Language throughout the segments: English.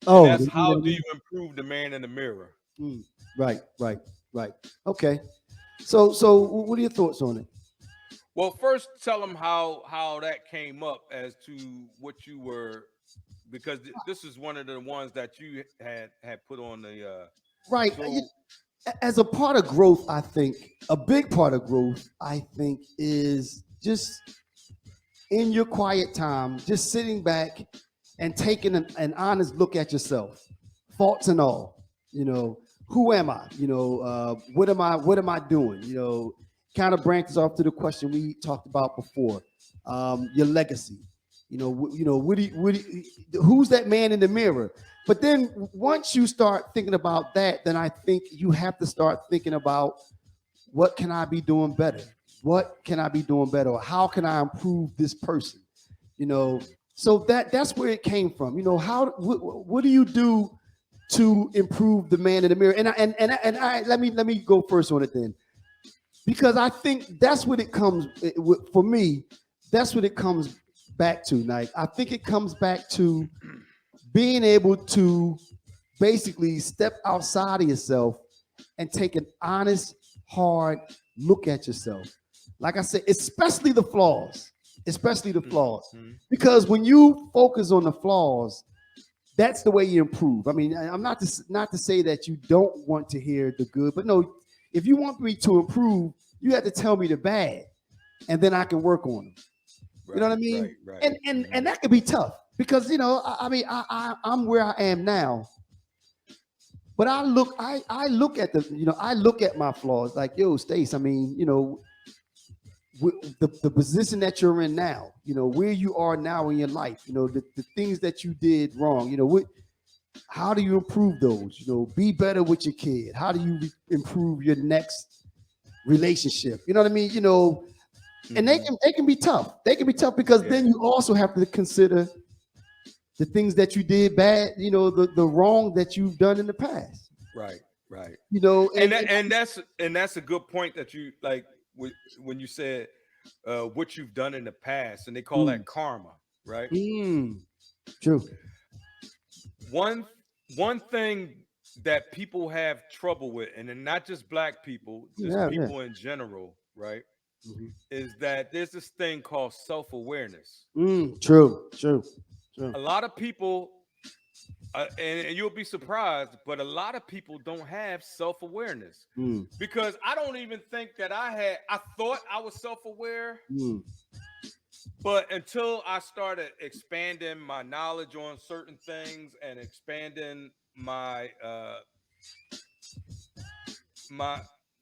And Oh, that's how do you improve the man in the mirror? right, right, right. Okay. So what are your thoughts on it? Well, first tell them how that came up as to what you were, because this is one of the ones that you had put on the Right. so As a part of growth, I think a big part of growth, I think, is just in your quiet time, just sitting back and taking an honest look at yourself, faults and all. Who am I? What am I? What am I doing? Kind of branches off to the question we talked about before. Your legacy. Who's that man in the mirror? But then once you start thinking about that, then I think you have to start thinking about what can I be doing better? What can I be doing better? Or how can I improve this person? You know, so that's where it came from. What do you do to improve the man in the mirror? And I let me go first on it then, because I think that's what it comes for me. That's what it comes back to. Like I think it comes back to being able to basically step outside of yourself and take an honest, hard look at yourself. Like I said, especially the flaws, especially the flaws. Mhm. Because when you focus on the flaws, that's the way you improve. I mean, I'm not to say that you don't want to hear the good, but no, if you want me to improve, you have to tell me the bad, and then I can work on them. You know what I Right, mean? right, right. And that could be tough because I'm where I am now, but I look at I look at my flaws like, yo, Stace. I mean, the position that you're in now, where you are now in your life, the things that you did wrong, how do you improve those? Be better with your kid. How do you improve your next relationship? You know what I mean? And they Hmm. can be tough. They can be tough because Yeah. then you also have to consider the things that you did bad, the wrong that you've done in the past. Right, right. You know, And and that's a good point that you like when you said what you've done in the past, and they call mm, that karma, right? mm, true. One one thing that people have trouble with, and then not just black people, just Yeah, yeah. people in general, right? Mhm. Is that there's this thing called self-awareness. True, true, true. A lot of people, and you'll be surprised, but a lot of people don't have self-awareness, Mm, because I don't even think that I thought I was self-aware, mm, but until I started expanding my knowledge on certain things and expanding my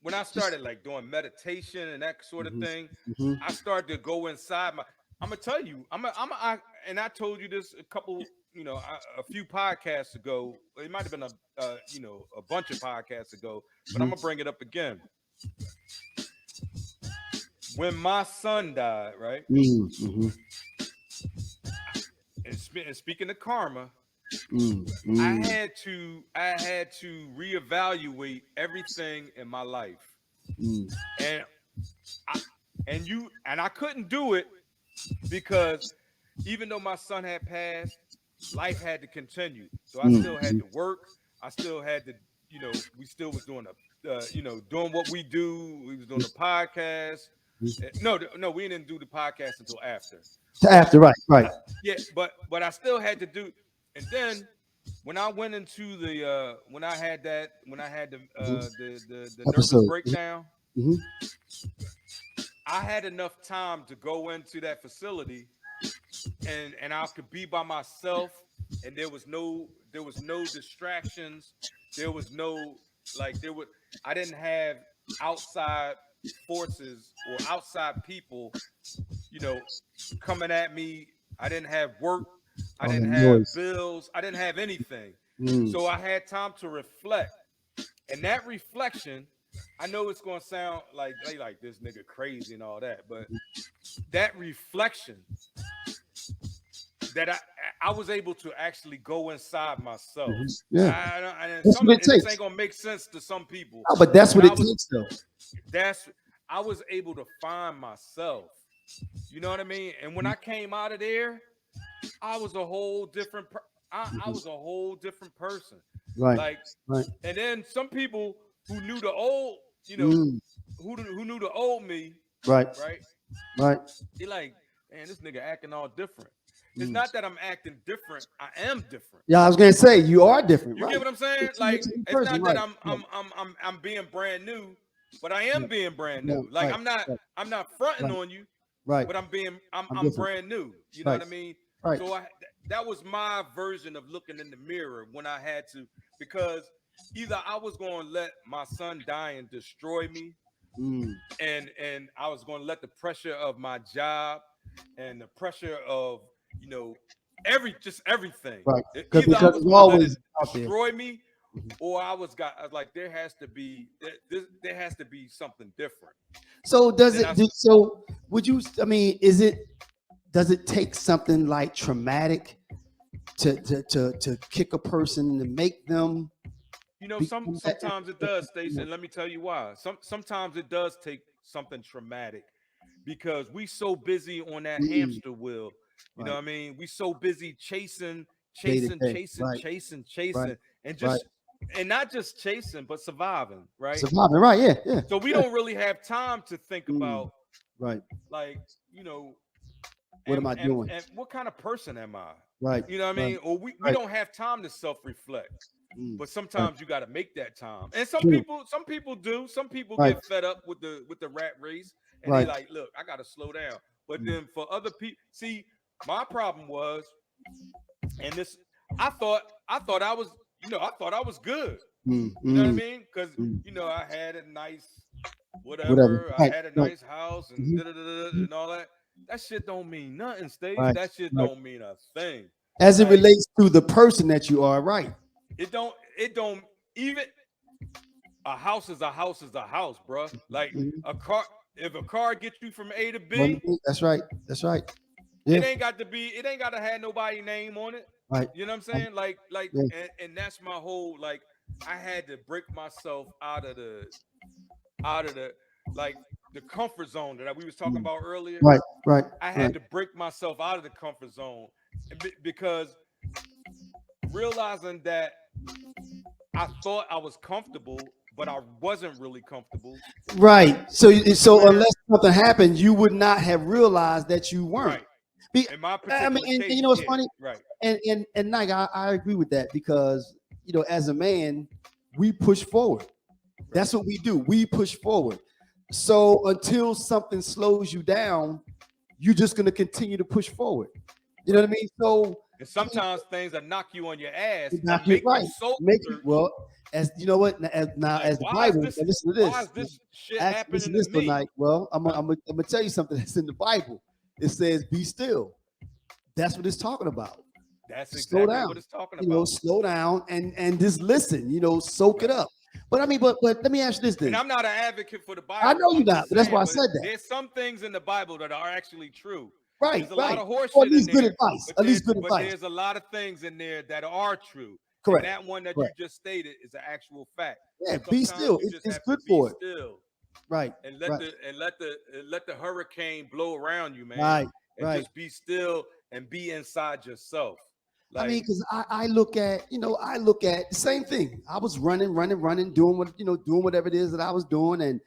when I started like doing meditation and that sort of mhm, thing, mhm, I started to go inside my. I'm gonna tell you, and I told you this a couple, a few podcasts ago. It might have been a bunch of podcasts ago, but I'm mhm, gonna bring it up again. When my son died, right, mhm, and speaking of karma, mm, mm, I had to reevaluate everything in my life, mm, and I and I couldn't do it because even though my son had passed, life had to continue. So I mm, still had to work. I still had to, we still was doing doing what we do. We was doing the podcast. No, no, we didn't do the podcast until after. But After, right, right. yeah, but I still had to do. And then when I went into the when I had Mhm. the nervous Episode. breakdown, Mhm. I had enough time to go into that facility, and I could be by myself, and there was no distractions. There was no like there would I didn't have outside forces or outside people, you know, coming at me. I didn't have work. I All didn't that have noise. bills. I didn't have anything. Mm. So I had time to reflect. And that reflection, I know it's gonna sound like they like this nigga crazy and all that, but that reflection that I was able to actually go inside myself. Mhm. Yeah, And that's some what it and this ain't takes. gonna make sense to some people, No, but that's but what it takes, though. that's I was able to find myself. You know what I mean? And when I came out of there, I was a whole different. I was a whole different person. Right. Like, Right. and then some people who knew the old, Mm. who knew the old me, Right. right? Right. They like, man, this nigga acting all different. It's Mm. not that I'm acting different. I am different. Yeah, I was gonna say you are different, You get right? what I'm saying? It's Like, a it's person, not that right? Right. I'm being brand new, but I am Right. being brand No, new. Like, right. Right. I'm not fronting Right. on you, Right. but I'm I'm different. brand new. You know Right. what I mean? Right. So that was my version of looking in the mirror when I had to, because either I was going to let my son die and destroy me, Mm. and I was going to let the pressure of my job and the pressure of, you know, everything. Right. Either I Because was it's going to let it always out there. destroy me, Mhm. or I was like, there has to be something different. So does Then it? So would you? I mean, is it? Does it take something like traumatic to kick a person to make them become that? Sometimes it does, Stacey, and let me tell you why. Sometimes it does take something traumatic, because we so busy on that Mm, hamster wheel. You know right. what I mean? We so busy Day to day. Right. Right. chasing, and Right. just and not just chasing, but surviving, right? Surviving. Right. Yeah. Yeah. So we Yeah. don't really have time to think Mm, about, right. like, you know, What am I doing? and what kind of person am I? Right. You know what I Right. mean? Or we Right. don't have time to self-reflect. Mm, But right. sometimes you got to make that time. And True. some people do. Some people Right. get fed up with the rat race, and they Right. like, look, I got to slow down. But Mm, then for other people, see, my problem was, and this, I thought I was, I thought I was good. mm, You know what I mm, mean? Because mm. I had a nice Whatever. whatever. I Right. had a Right. nice house and Mhm, da-da-da-da-da mhm. and all that. That shit don't mean nothing, Stace. Right. That shit Right. don't mean a thing. As it Like, relates to the person that you are, right? it don't even, a house is a house is a house, bruh. Like, Mhm. a car, if a car gets you from A to One B, thing- That's right. That's right. Yeah. it ain't got to have nobody name on it. Right. You know what I'm Right. saying? Like, Yeah. and that's my whole, like, I had to break myself out of the like the comfort zone that we was talking Mm. about earlier. Right. Right. I Right. had to break myself out of the comfort zone, because realizing that I thought I was comfortable, but I wasn't really comfortable. Right. To So where, unless something happened, you would not have realized that you weren't. right, Be, in my I mean, particular and case, you know what's yeah, funny? right, And Nike, I agree with that because as a man, we push forward. right. That's what we do. We push forward. So until something slows you down, you're just going to continue to push forward. You know what Right. I mean? So And I mean, sometimes things that knock you on your ass and knock you make you right. soul Make it search. well as you know what You're now like, as the Bible. Now listen to why this. is this shit Actually, listen happening to to this me? tonight. Well, Huh? I'm gonna tell you something that's in the Bible. It says, "Be still." That's what it's talking about. That's Slow exactly what down. it's talking about. Slow down and just listen. Soak it Right. up. But I mean, but let me ask you this And then. I'm not an advocate for the I Bible. know you're I'm not, just but that's why saying, I but said that. there's some things in the Bible that are actually true. Right, There's a lot right. of horse Or at shit in least good there, advice. At least good but advice. there's a lot of things in there that are true. And Correct. that one that you Correct. just stated is an actual fact. Yeah, be Sometimes still. you just It's have to good be for it. still Right. and Right. let the hurricane blow around you, man, Right. and Right. just be still and be inside yourself. I mean, Like, because I look at, I look at the same thing. I was running, doing doing whatever it is that I was doing. And,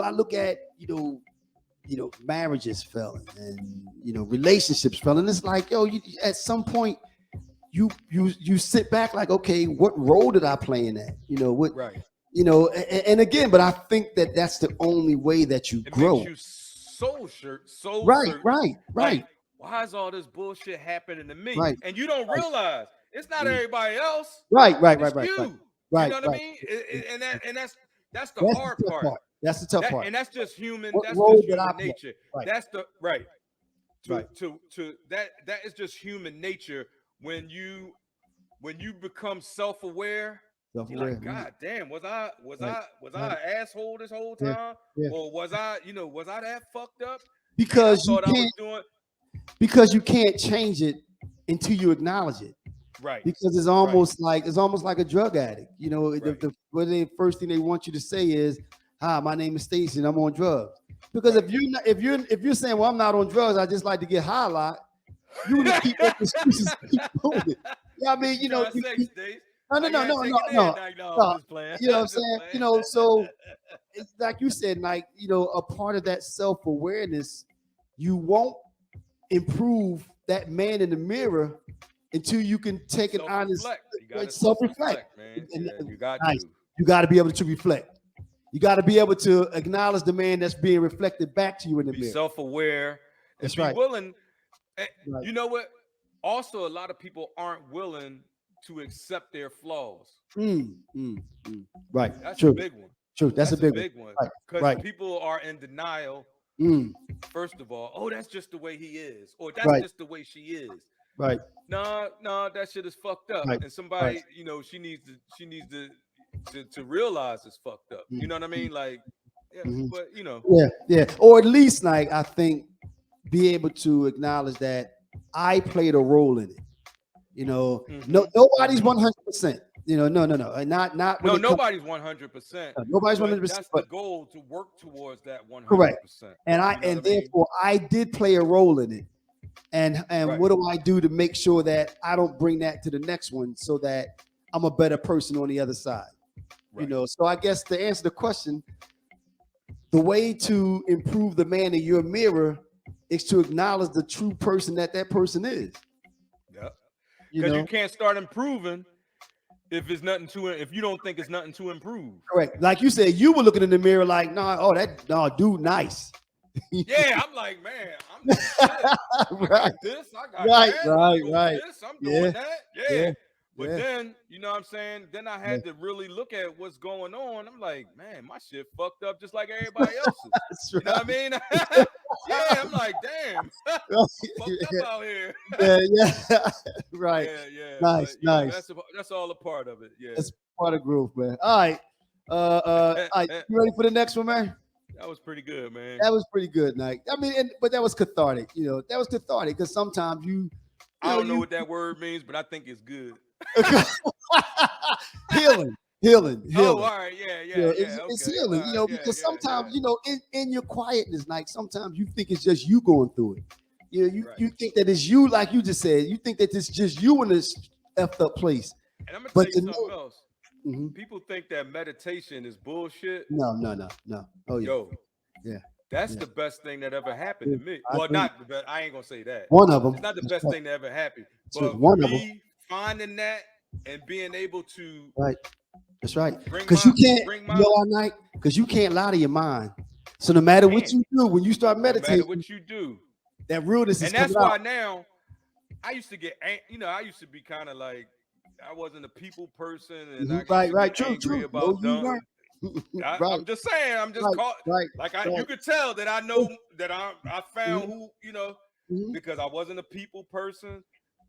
I look at, marriages failing and, relationships failing. It's like, at some point you sit back like, okay, what role did I play in that? right. And again, but I think that that's the only way that you It makes grow. you soul Right, search. right, Like, right, why is all this bullshit happening to me? right, And you don't right, realize it's not mm, everybody else. right, right, right, It's right, right, you. You right, know what I right. mean? And that's the That's hard the tough part. part. That's the tough That part. and that's just human. What That's just role did I human play? nature. Right, That's the right right. to that is just human nature. When you become self aware, you're Self-aware. like, Right, God damn, right, was right. I an asshole this whole Yeah, time, yeah. or was I that fucked up? Man, I Because you thought I was can't doing because you can't change it until you acknowledge it. right, Because right, it's almost like a drug addict. right, The first thing they want you to say is, "Hi, my name is Stacy, and I'm on drugs." Because right. if you're saying, "Well, I'm not on drugs, I just like to get high a lot," you're gonna keep making excuses, keep doing it. Yeah, I mean, You trying to say, Stace? no, no, Like, no, yeah, no, take no, it in. no, Like, no, I'm no. just playing. You know what I'm I'm just saying? playing. You know, so it's like you said, like, you know, a part of that self-awareness, you won't improve that man in the mirror until you can take an honest Self-reflect. You got to self-reflect. self-reflect, man. And Yeah, you got nice. to. You got to be able to reflect. You got to be able to acknowledge the man that's being reflected back to you in the Be mirror. self-aware and That's be right. willing. And Right. you know what? Also, a lot of people aren't willing to accept their flaws. Mm, mm, mm. Right. That's a True. big one. True. That's a That's a big one. big one Right. because Right. people are in denial. Mm, First of all, oh, that's just the way he is, or that's right. just the way she is. Right. No, no, that shit is fucked up. Right. And Right. somebody, she needs to realize it's fucked up. You Mm, know what I mean? Like, yeah, mhm. but Yeah. Yeah. Or at least, like, I think be able to acknowledge that I played a role in it. You know, no, nobody's 100%. You know, no, no, no, not when no, it comes. nobody's 100%, Nobody's but 100%. that's the But goal to work towards that correct. 100%. And You know what I mean? therefore I did play a role in it. And Right. what do I do to make sure that I don't bring that to the next one so that I'm a better person on the other side? You Right. know, so I guess to answer the question, the way to improve the man in your mirror is to acknowledge the true person that person is. Yep. You Because you know, can't start improving if you don't think it's nothing to improve. correct. Like you said, you were looking in the mirror like, nah, oh, that nah, dude, nice. Yeah, I'm like, man, I'm doing shit. I Right, got this, I got right, that, right, I'm doing right. this, I'm Yeah, doing that. yeah, Yeah. But yeah, then, you know what I'm saying? Then I yeah. had to really look at what's going on. I'm like, man, my shit fucked up just like everybody else's. That's You know what I right. mean? Yeah, I'm like, damn, fucked up out here. Yeah, yeah. Right. Yeah, yeah. Nice, But you know, nice. that's all a part of it. Yeah. That's part of growth, man. All right. You ready for the next one, man? That was pretty good, man. That was pretty good, Nike. I mean, but that was cathartic. You know, that was cathartic because sometimes you I don't know you what that word means, but I think it's good. healing, healing, Oh, healing. all right. Yeah, You yeah, know, yeah. it's Okay. healing. All You right. know, Yeah, because yeah, yeah. sometimes you know, in your quietness, like sometimes you think it's just you going through it. You know, Right. you think that it's you, like you just said. You think that it's just you in this effed up place. And I'm gonna tell But you to something know, else. mhm. People think that meditation is bullshit. No, no, no, no. Oh yeah, Yo, yeah, that's yeah. the best thing that ever happened to me. I Well, agree. not the best. I ain't gonna say that. One of them. It's not the That's best right. thing that ever happened. That's right. But One of them. me finding that and being able to Right. That's right. bring Because my you can't, bring you my know, all night. Because you can't lie to your mind. So no matter what can't. you do, when you start No matter meditating, what you do. that realness is And that's coming out. why now I used to I used to be kind of like I wasn't a people person, and I used Right, to right. get True, angry true. No, about you dumb. weren't. Right, I'm just saying, I'm just right, caught. right, Like you right. could tell that I know that I found Mhm, who mhm, because I wasn't a people person.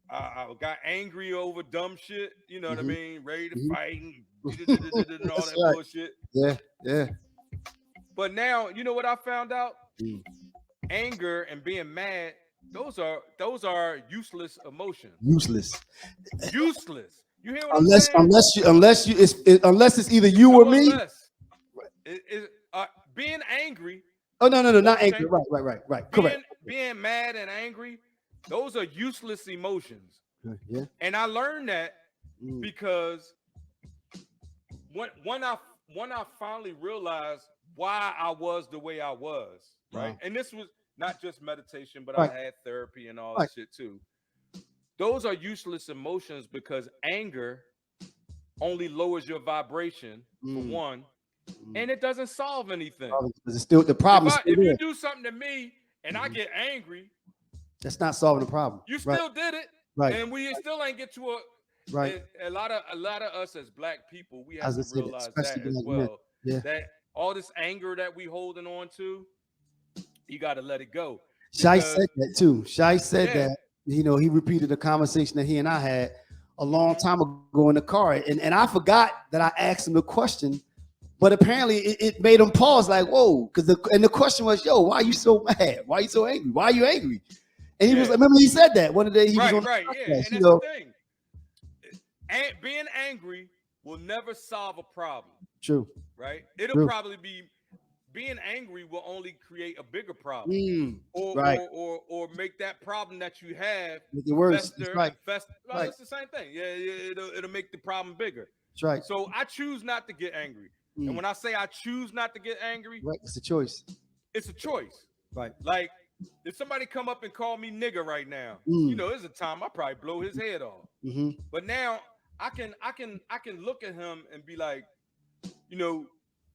I got angry over dumb shit. You know what I mhm, mean? Ready to mhm. fight and all That's that right. bullshit. Yeah, yeah. But now, you know what I found out? Mm. Anger and being mad. Those are useless emotions. Useless. Useless. You hear what I'm Unless, saying? unless it's either you or No, me. unless being angry, Oh no, no, no, not angry. okay, Right, right, right, right. Correct. being mad and angry, those are useless emotions. Yeah. And I learned that Mm. because when I finally realized why I was the way I was, right? Wow. And this was not just meditation, but I Right, had therapy and all right. that shit too. Those are useless emotions because anger only lowers your vibration for Mm. one, Mm. and it doesn't solve anything. Because it's still the problem is still If you there. do something to me and I Mhm. get angry, That's not solving the problem. you Right, still did it, right, and we still ain't get to a. right. A lot of us as black people, we have As I to said, realize especially that as black men. well. Yeah. That all this anger that we holding on to, you got to let it go Shai because said that too. Shai said yeah, that, you know, he repeated a conversation that he and I had a long mhm. time ago in the car. And I forgot that I asked him the question, but apparently it made him pause like, whoa, because the question was, yo, why are you so mad? Why are you so angry? Why are you angry? And he was Yeah, like, remember he said that one of the day he was right, on the right, yeah, podcast, and you that's the know. thing. And being angry will never solve a problem, True, right? It'll true. probably be being angry will only create a bigger problem, Right. or make that problem that you have Make it worse. That's fester right. and fester. Well, Right. it's the same thing. Yeah, it'll make the problem bigger. That's right. So I choose not to get angry. And when I say I choose not to get angry, Right. It's a choice. it's a choice. Right. Like if somebody come up and call me nigga right now, there's a time I probably blow his head off. But now I can look at him and be like,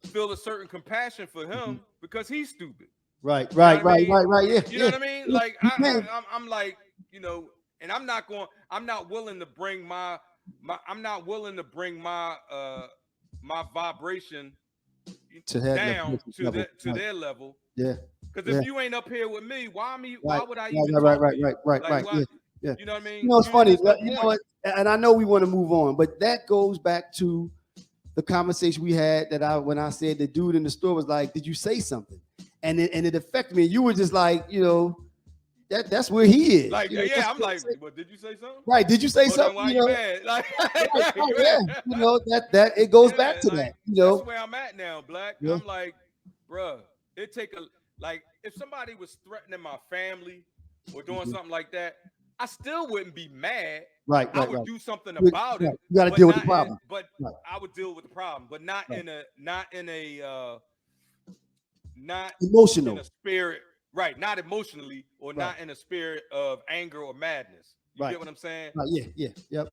feel a certain compassion for him because he's stupid. Right. You know Right. what I Right. mean? Right. Right. Yeah. You know what I mean? Yeah. Like You can. I'm like, and I'm not willing to bring my my vibration To have down to level. their level. Yeah. Because if you ain't up here with me, why Right. would I Right. even Right. talk Right. to you? Right. Right. Like, Right. why, Yeah. Yeah. you know what I mean? You know, it's funny. There's no You know point. what? And I know we want to move on, but that goes back to the conversation we had when I said the dude in the store was like, "Did you say something?" And it affected me. You were just like, that's where he is. Like, That's yeah, I'm what like, I'm saying. well, did you say something? Right? Did you say Well, then something? why you mad? Like, Right, right, yeah. That it goes back to like, that. that's where I'm at now, Black. Yeah. I'm like, bruh, if somebody was threatening my family or doing something like that, I still wouldn't be mad. Right. I Right. would Right. do something You about it. got to but deal with the not problem. But Right. I would deal with the problem, but not Right. not in Emotional. a spirit, right? Not emotionally, or Right. not in a spirit of anger or madness. You Right. get what I'm saying? Right. Yeah. Yeah. Yep.